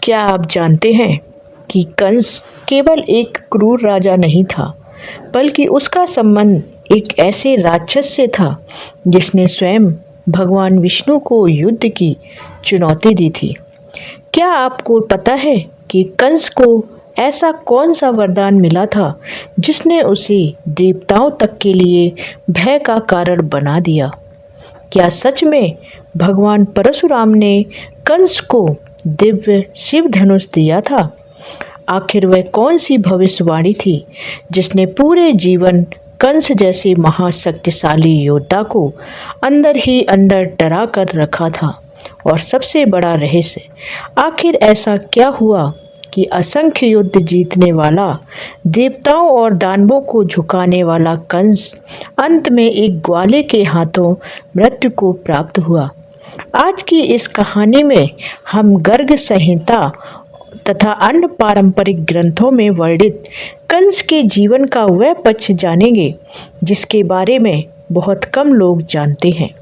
क्या आप जानते हैं कि कंस केवल एक क्रूर राजा नहीं था, बल्कि उसका संबंध एक ऐसे राक्षस से था जिसने स्वयं भगवान विष्णु को युद्ध की चुनौती दी थी। क्या आपको पता है कि कंस को ऐसा कौन सा वरदान मिला था जिसने उसे देवताओं तक के लिए भय का कारण बना दिया? क्या सच में भगवान परशुराम ने कंस को दिव्य शिव धनुष दिया था? आखिर वह कौन सी भविष्यवाणी थी जिसने पूरे जीवन कंस जैसे महाशक्तिशाली योद्धा को अंदर ही अंदर डरा कर रखा था? और सबसे बड़ा रहस्य, आखिर ऐसा क्या हुआ कि असंख्य युद्ध जीतने वाला, देवताओं और दानवों को झुकाने वाला कंस अंत में एक ग्वाले के हाथों मृत्यु को प्राप्त हुआ? आज की इस कहानी में हम गर्ग संहिता तथा अन्य पारंपरिक ग्रंथों में वर्णित कंस के जीवन का वह पक्ष जानेंगे जिसके बारे में बहुत कम लोग जानते हैं।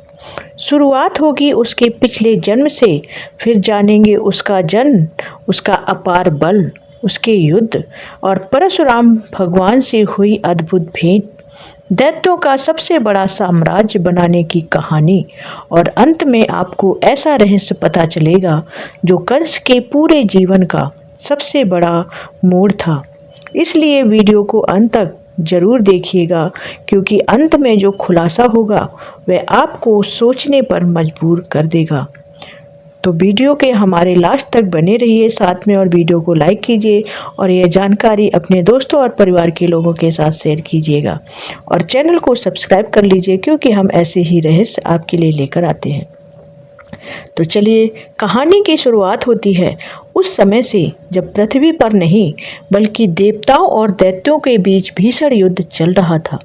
शुरुआत होगी उसके पिछले जन्म से, फिर जानेंगे उसका जन्म, उसका अपार बल, उसके युद्ध और परशुराम भगवान से हुई अद्भुत भेंट, दैत्यों का सबसे बड़ा साम्राज्य बनाने की कहानी, और अंत में आपको ऐसा रहस्य पता चलेगा जो कंस के पूरे जीवन का सबसे बड़ा मोड़ था। इसलिए वीडियो को अंत तक जरूर देखिएगा, क्योंकि अंत में जो खुलासा होगा वह आपको सोचने पर मजबूर कर देगा। तो वीडियो के हमारे लास्ट तक बने रहिए साथ में, और वीडियो को लाइक कीजिए और यह जानकारी अपने दोस्तों और परिवार के लोगों के साथ शेयर कीजिएगा, और चैनल को सब्सक्राइब कर लीजिए क्योंकि हम ऐसे ही रहस्य आपके लिए लेकर आते हैं। तो चलिए, कहानी की शुरुआत होती है उस समय से जब पृथ्वी पर नहीं बल्कि देवताओं और दैत्यों के बीच भीषण युद्ध चल रहा था।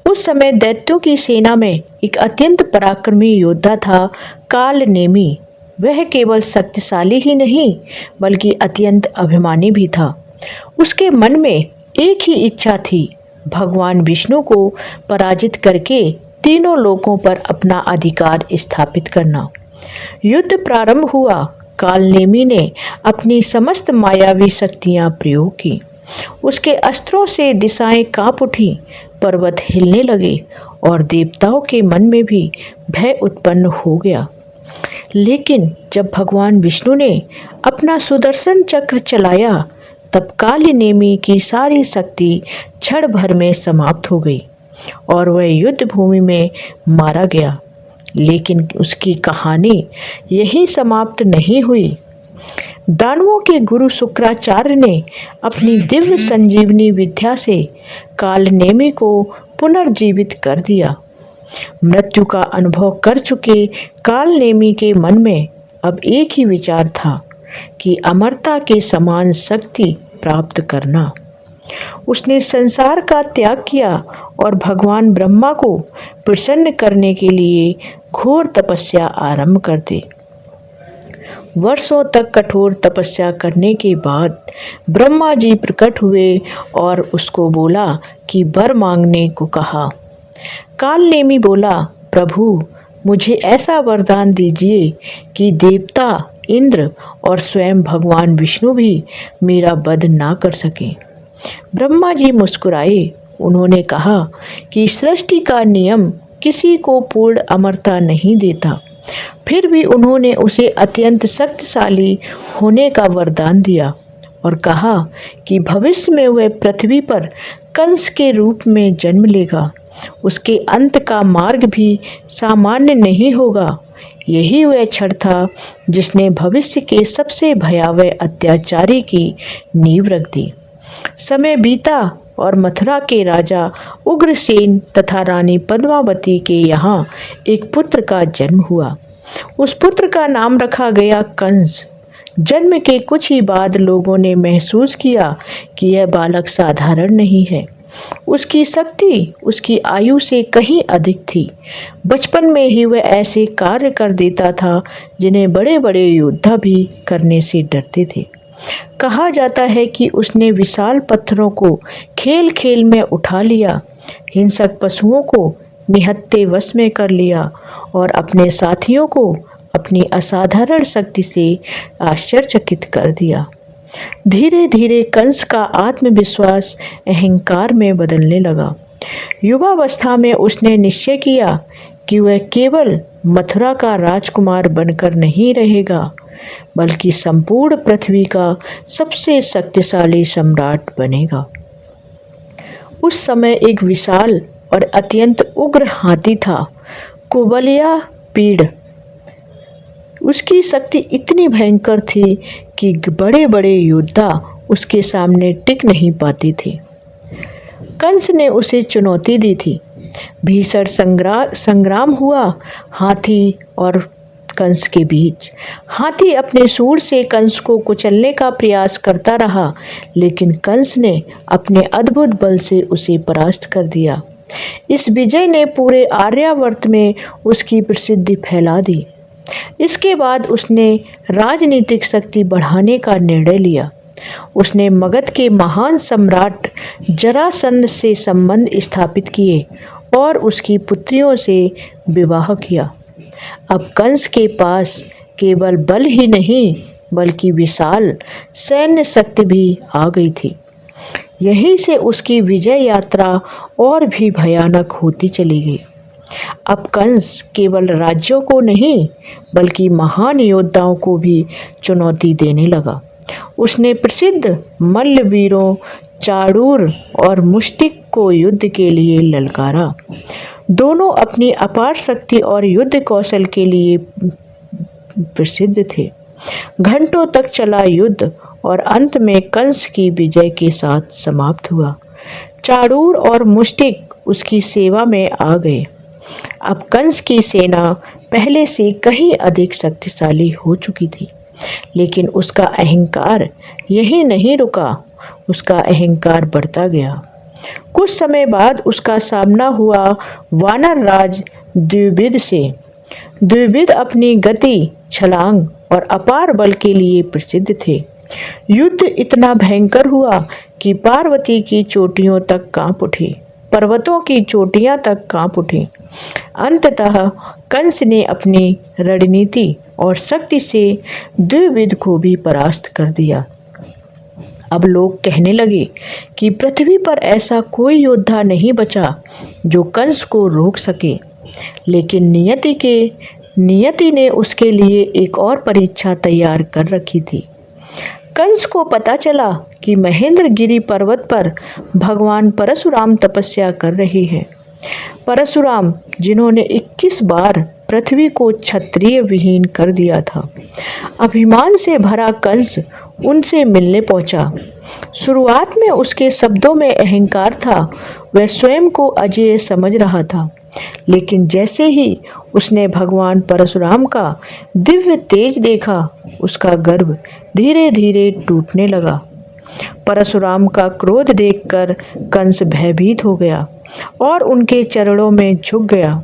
उस समय दैत्यों की सेना में एक अत्यंत पराक्रमी योद्धा था, कालनेमी। वह केवल शक्तिशाली ही नहीं बल्कि अत्यंत अभिमानी भी था। उसके मन में एक ही इच्छा थी, भगवान विष्णु को पराजित करके तीनों लोकों पर अपना अधिकार स्थापित करना। युद्ध प्रारंभ हुआ। कालनेमी ने अपनी समस्त मायावी शक्तियां प्रयोग की। उसके अस्त्रों से दिशाएं कांप उठी, पर्वत हिलने लगे और देवताओं के मन में भी भय उत्पन्न हो गया। लेकिन जब भगवान विष्णु ने अपना सुदर्शन चक्र चलाया, तब कालनेमी की सारी शक्ति क्षण भर में समाप्त हो गई और वह युद्ध भूमि में मारा गया। लेकिन उसकी कहानी यहीं समाप्त नहीं हुई। दानवों के गुरु शुक्राचार्य ने अपनी दिव्य संजीवनी विद्या से कालनेमी को पुनर्जीवित कर दिया। मृत्यु का अनुभव कर चुके कालनेमी के मन में अब एक ही विचार था कि अमरता के समान शक्ति प्राप्त करना। उसने संसार का त्याग किया और भगवान ब्रह्मा को प्रसन्न करने के लिए घोर तपस्या आरंभ कर दी। वर्षों तक कठोर तपस्या करने के बाद ब्रह्मा जी प्रकट हुए और उसको बोला कि वर मांगने को कहा। कालनेमी बोला, प्रभु, मुझे ऐसा वरदान दीजिए कि देवता इंद्र और स्वयं भगवान विष्णु भी मेरा वध ना कर सकें। ब्रह्मा जी मुस्कुराए। उन्होंने कहा कि सृष्टि का नियम किसी को पूर्ण अमरता नहीं देता। फिर भी उन्होंने उसे अत्यंत शक्तिशाली होने का वरदान दिया और कहा कि भविष्य में वह पृथ्वी पर कंस के रूप में जन्म लेगा। उसके अंत का मार्ग भी सामान्य नहीं होगा। यही वह क्षण था जिसने भविष्य के सबसे भयावह अत्याचारी की नींव रख दी। समय बीता और मथुरा के राजा उग्रसेन तथा रानी पद्मावती के यहाँ एक पुत्र का जन्म हुआ। उस पुत्र का नाम रखा गया कंस। जन्म के कुछ ही बाद लोगों ने महसूस किया कि यह बालक साधारण नहीं है। उसकी शक्ति उसकी आयु से कहीं अधिक थी। बचपन में ही वह ऐसे कार्य कर देता था जिन्हें बड़े बड़े योद्धा भी करने से डरते थे। कहा जाता है कि उसने विशाल पत्थरों को खेल खेल में उठा लिया, हिंसक पशुओं को निहत्थे वश में कर लिया और अपने साथियों को अपनी असाधारण शक्ति से आश्चर्यचकित कर दिया। धीरे धीरे कंस का आत्मविश्वास अहंकार में बदलने लगा। युवावस्था में उसने निश्चय किया कि वह केवल मथुरा का राजकुमार बनकर नहीं रहेगा, बल्कि संपूर्ण पृथ्वी का सबसे शक्तिशाली सम्राट बनेगा। उस समय एक विशाल और अत्यंत उग्र हाथी था, कुबलिया पीड़। उसकी शक्ति इतनी भयंकर थी कि बड़े बड़े योद्धा उसके सामने टिक नहीं पाते थे। कंस ने उसे चुनौती दी थी। भीषण संग्राम हुआ हाथी और कंस के बीच। हाथी अपने सूंड से कंस को कुचलने का प्रयास करता रहा, लेकिन कंस ने अपने अद्भुत बल से उसे परास्त कर दिया। इस विजय ने पूरे आर्यावर्त में उसकी प्रसिद्धि फैला दी। इसके बाद उसने राजनीतिक शक्ति बढ़ाने का निर्णय लिया। उसने मगध के महान सम्राट जरासंध से संबंध स्थापित किए और उसकी पुत्रियों से विवाह किया। अब कंस के पास केवल बल ही नहीं, बल्कि विशाल सैन्य शक्ति भी आ गई थी। यहीं से उसकी विजय यात्रा और भी भयानक होती चली गई। अब कंस केवल राज्यों को नहीं, बल्कि महान योद्धाओं को भी चुनौती देने लगा। उसने प्रसिद्ध मल्लवीरों चाणूर और मुष्टिक को युद्ध के लिए ललकारा। दोनों अपनी अपार शक्ति और युद्ध कौशल के लिए प्रसिद्ध थे। घंटों तक चला युद्ध और अंत में कंस की विजय के साथ समाप्त हुआ। चाणूर और मुष्टिक उसकी सेवा में आ गए। अब कंस की सेना पहले से कहीं अधिक शक्तिशाली हो चुकी थी, लेकिन उसका अहंकार यही नहीं रुका। उसका अहंकार बढ़ता गया। कुछ समय बाद उसका सामना हुआ वानर राज द्विविद से। द्विविद अपनी गति, छलांग और अपार बल के लिए प्रसिद्ध थे। युद्ध इतना भयंकर हुआ कि पार्वती की चोटियों तक कांप उठी, पर्वतों की चोटियां तक कांप उठी। अंततः कंस ने अपनी रणनीति और शक्ति से द्विविद को भी परास्त कर दिया। अब लोग कहने लगे कि पृथ्वी पर ऐसा कोई योद्धा नहीं बचा जो कंस को रोक सके। लेकिन नियति ने उसके लिए एक और परीक्षा तैयार कर रखी थी। कंस को पता चला कि महेंद्रगिरी पर्वत पर भगवान परशुराम तपस्या कर रहे हैं। परशुराम, जिन्होंने 21 बार पृथ्वी को क्षत्रिय विहीन कर दिया था। अभिमान से भरा कंस उनसे मिलने पहुंचा। शुरुआत में उसके शब्दों में अहंकार था, वह स्वयं को अजेय समझ रहा था। लेकिन जैसे ही उसने भगवान परशुराम का दिव्य तेज देखा, उसका गर्व धीरे धीरे टूटने लगा। परशुराम का क्रोध देखकर कंस भयभीत हो गया और उनके चरणों में झुक गया।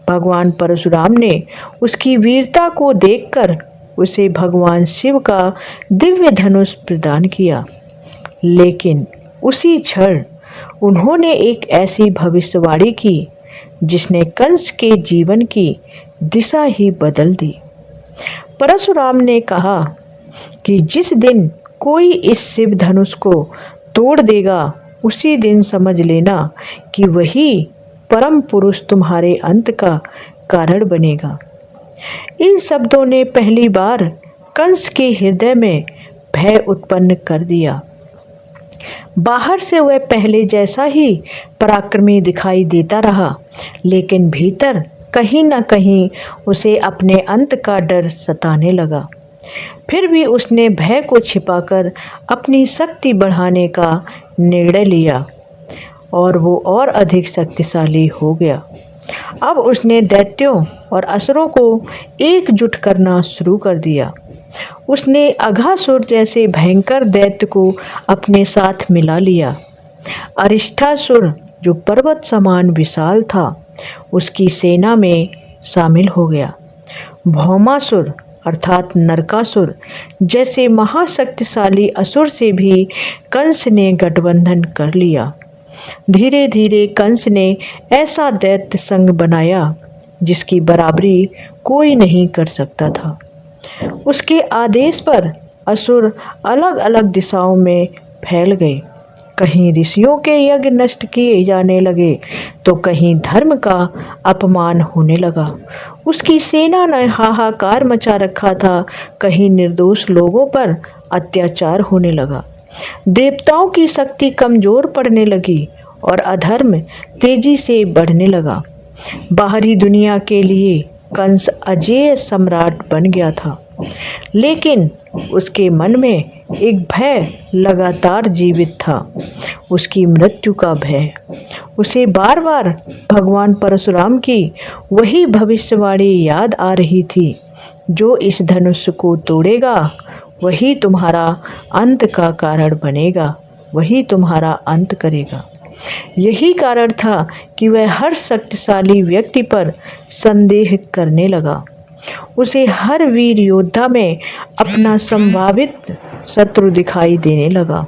भगवान परशुराम ने उसकी वीरता को देखकर उसे भगवान शिव का दिव्य धनुष प्रदान किया। लेकिन उसी क्षण उन्होंने एक ऐसी भविष्यवाणी की जिसने कंस के जीवन की दिशा ही बदल दी। परशुराम ने कहा कि जिस दिन कोई इस शिव धनुष को तोड़ देगा, उसी दिन समझ लेना कि वही परम पुरुष तुम्हारे अंत का कारण बनेगा। इन शब्दों ने पहली बार कंस के हृदय में भय उत्पन्न कर दिया। बाहर से वह पहले जैसा ही पराक्रमी दिखाई देता रहा, लेकिन भीतर कहीं न कहीं उसे अपने अंत का डर सताने लगा। फिर भी उसने भय को छिपाकर अपनी शक्ति बढ़ाने का निर्णय लिया और वो और अधिक शक्तिशाली हो गया। अब उसने दैत्यों और असुरों को एकजुट करना शुरू कर दिया। उसने अघासुर जैसे भयंकर दैत्य को अपने साथ मिला लिया। अरिष्टासुर, जो पर्वत समान विशाल था, उसकी सेना में शामिल हो गया। भौमासुर अर्थात नरकासुर जैसे महाशक्तिशाली असुर से भी कंस ने गठबंधन कर लिया। धीरे धीरे कंस ने ऐसा दैत्य संघ बनाया जिसकी बराबरी कोई नहीं कर सकता था। उसके आदेश पर असुर अलग अलग दिशाओं में फैल गए। कहीं ऋषियों के यज्ञ नष्ट किए जाने लगे तो कहीं धर्म का अपमान होने लगा। उसकी सेना ने हाहाकार मचा रखा था, कहीं निर्दोष लोगों पर अत्याचार होने लगा। देवताओं की शक्ति कमजोर पड़ने लगी और अधर्म तेजी से बढ़ने लगा। बाहरी दुनिया के लिए कंस अजेय सम्राट बन गया था, लेकिन उसके मन में एक भय लगातार जीवित था, उसकी मृत्यु का भय। उसे बार बार भगवान परशुराम की वही भविष्यवाणी याद आ रही थी, जो इस धनुष को तोड़ेगा वही तुम्हारा अंत का कारण बनेगा, वही तुम्हारा अंत करेगा। यही कारण था कि वह हर शक्तिशाली व्यक्ति पर संदेह करने लगा। उसे हर वीर योद्धा में अपना संभावित शत्रु दिखाई देने लगा।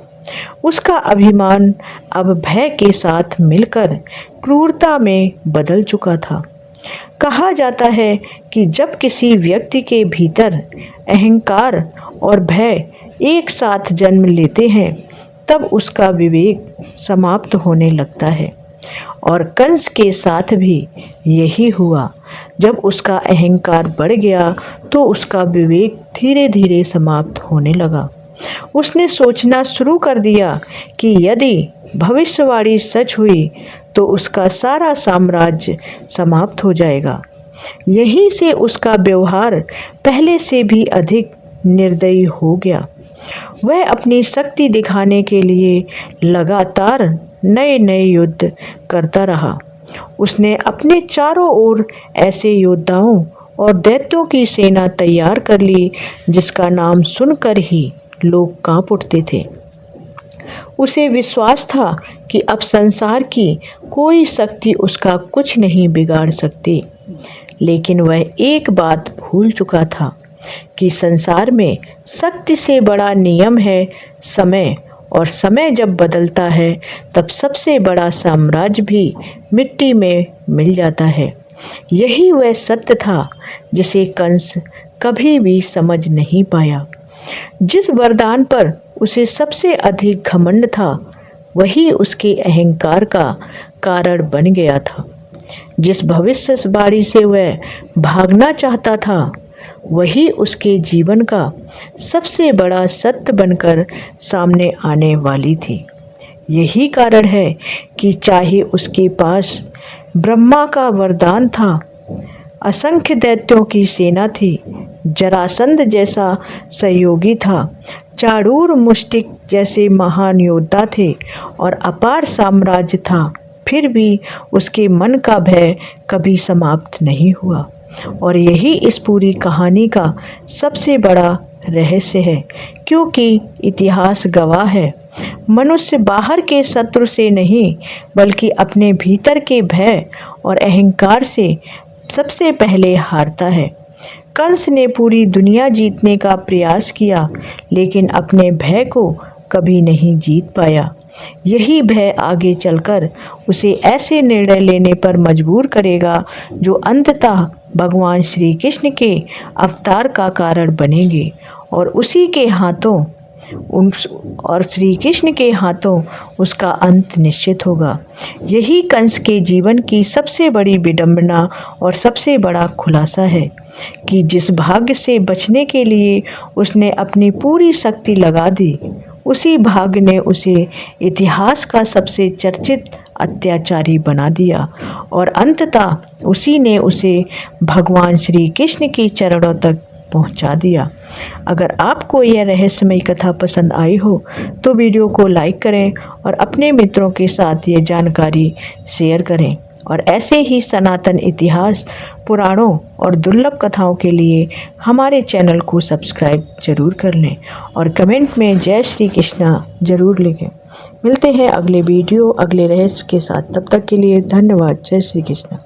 उसका अभिमान अब भय के साथ मिलकर क्रूरता में बदल चुका था। कहा जाता है कि जब किसी व्यक्ति के भीतर अहंकार और भय एक साथ जन्म लेते हैं तब उसका विवेक समाप्त होने लगता है, और कंस के साथ भी यही हुआ। जब उसका अहंकार बढ़ गया तो उसका विवेक धीरे धीरे समाप्त होने लगा। उसने सोचना शुरू कर दिया कि यदि भविष्यवाणी सच हुई तो उसका सारा साम्राज्य समाप्त हो जाएगा। यहीं से उसका व्यवहार पहले से भी अधिक निर्दयी हो गया। वह अपनी शक्ति दिखाने के लिए लगातार नए नए युद्ध करता रहा। उसने अपने चारों ओर ऐसे योद्धाओं और दैत्यों की सेना तैयार कर ली जिसका नाम सुनकर ही लोग कांप उठते थे। उसे विश्वास था कि अब संसार की कोई शक्ति उसका कुछ नहीं बिगाड़ सकती, लेकिन वह एक बात भूल चुका था कि संसार में शक्ति से बड़ा नियम है समय, और समय जब बदलता है तब सबसे बड़ा साम्राज्य भी मिट्टी में मिल जाता है। यही वह सत्य था जिसे कंस कभी भी समझ नहीं पाया। जिस वरदान पर उसे सबसे अधिक घमंड था वही उसके अहंकार का कारण बन गया था। जिस भविष्यवाणी से वह भागना चाहता था वही उसके जीवन का सबसे बड़ा सत्य बनकर सामने आने वाली थी। यही कारण है कि चाहे उसके पास ब्रह्मा का वरदान था, असंख्य दैत्यों की सेना थी, जरासंध जैसा सहयोगी था, चाणूर मुष्टिक जैसे महान योद्धा थे और अपार साम्राज्य था, फिर भी उसके मन का भय कभी समाप्त नहीं हुआ। और यही इस पूरी कहानी का सबसे बड़ा रहस्य है, क्योंकि इतिहास गवाह है मनुष्य बाहर के शत्रु से नहीं बल्कि अपने भीतर के भय और अहंकार से सबसे पहले हारता है। कंस ने पूरी दुनिया जीतने का प्रयास किया लेकिन अपने भय को कभी नहीं जीत पाया। यही भय आगे चलकर उसे ऐसे निर्णय लेने पर मजबूर करेगा जो अंततः भगवान श्री कृष्ण के अवतार का कारण बनेंगे और श्री कृष्ण के हाथों उसका अंत निश्चित होगा। यही कंस के जीवन की सबसे बड़ी विडंबना और सबसे बड़ा खुलासा है कि जिस भाग्य से बचने के लिए उसने अपनी पूरी शक्ति लगा दी, उसी भाग्य ने उसे इतिहास का सबसे चर्चित अत्याचारी बना दिया और अंततः उसी ने उसे भगवान श्री कृष्ण के चरणों तक पहुंचा दिया। अगर आपको यह रहस्यमयी कथा पसंद आई हो तो वीडियो को लाइक करें और अपने मित्रों के साथ ये जानकारी शेयर करें, और ऐसे ही सनातन इतिहास, पुराणों और दुर्लभ कथाओं के लिए हमारे चैनल को सब्सक्राइब जरूर कर लें और कमेंट में जय श्री कृष्णा जरूर लिखें। मिलते हैं अगले वीडियो अगले रहस्य के साथ, तब तक के लिए धन्यवाद। जय श्री कृष्ण।